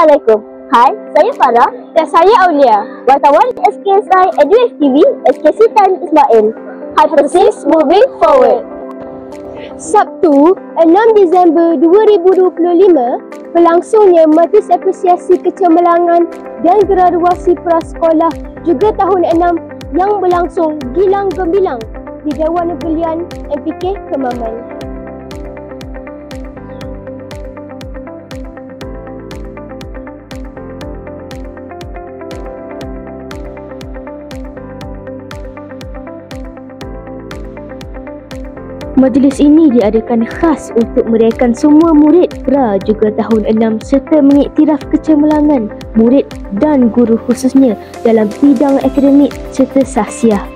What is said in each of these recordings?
Assalamualaikum. Hai, saya Farah dan saya Aulia, wartawan SKSI EduWave TV, SK Sultan Ismail. Hypothesis Moving Forward. Sabtu, 6 Disember 2025, berlangsungnya Majlis Apresiasi Kecemerlangan dan Graduasi Prasekolah juga tahun 6 yang berlangsung gilang gembilang di Dewan Negerian MPK Kemaman. Majlis ini diadakan khas untuk merayakan semua murid pra juga tahun 6 serta mengiktiraf kecemerlangan murid dan guru khususnya dalam bidang akademik serta sahsiah.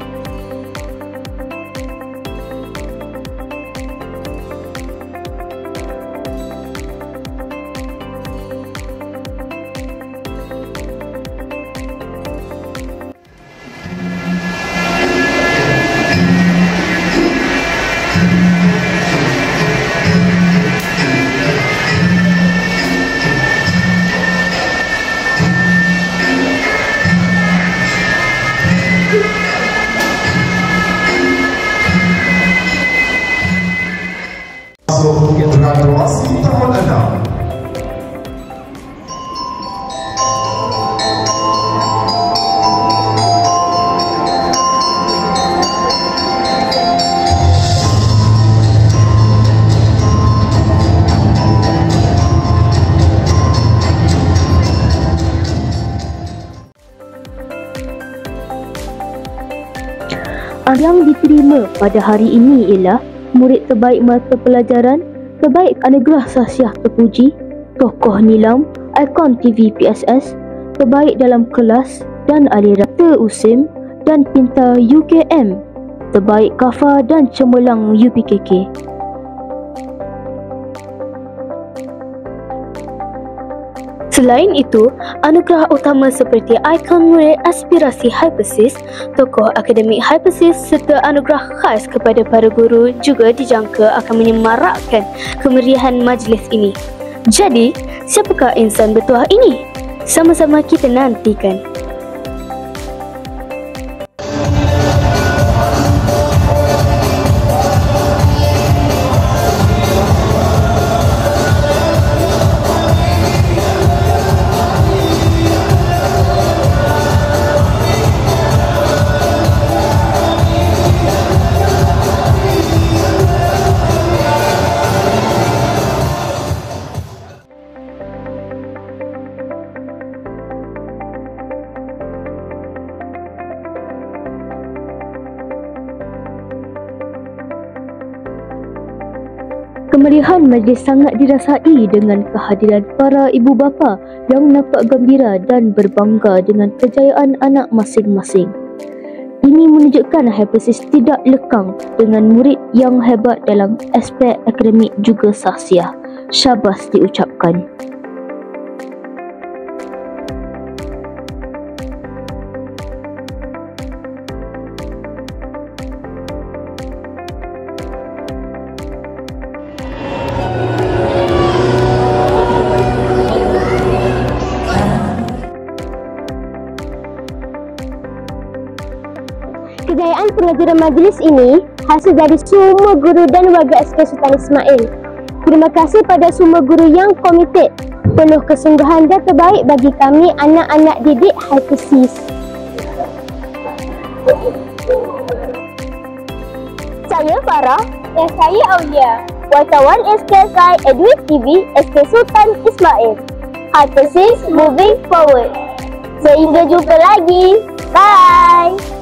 Graduasi tahun 6. Yang diterima pada hari ini ialah murid terbaik mata pelajaran, terbaik anugerah sahsiah terpuji, tokoh nilam, ikon TV PSS, terbaik dalam kelas dan aliran USIM dan pintar UKM, terbaik kafa dan cemerlang UPKK. Selain itu, anugerah utama seperti ikon murid aspirasi Hypothesis, tokoh akademik Hypothesis serta anugerah khas kepada para guru juga dijangka akan menyemarakkan kemeriahan majlis ini. Jadi, siapakah insan bertuah ini? Sama-sama kita nantikan. Kemeriahan majlis sangat dirasai dengan kehadiran para ibu bapa yang nampak gembira dan berbangga dengan kejayaan anak masing-masing. Ini menunjukkan Hypothesis tidak lekang dengan murid yang hebat dalam aspek akademik juga sahsiah. Syabas diucapkan. Kejayaan pengajaran majlis ini hasil dari semua guru dan warga SK Sultan Ismail. Terima kasih pada semua guru yang komited, penuh kesungguhan dan terbaik bagi kami anak-anak didik Hypothesis. Saya Farah dan saya Aulia, wartawan SKSI EduWave TV, SK Sultan Ismail. Hypothesis Moving Forward. Sehingga jumpa lagi. Bye.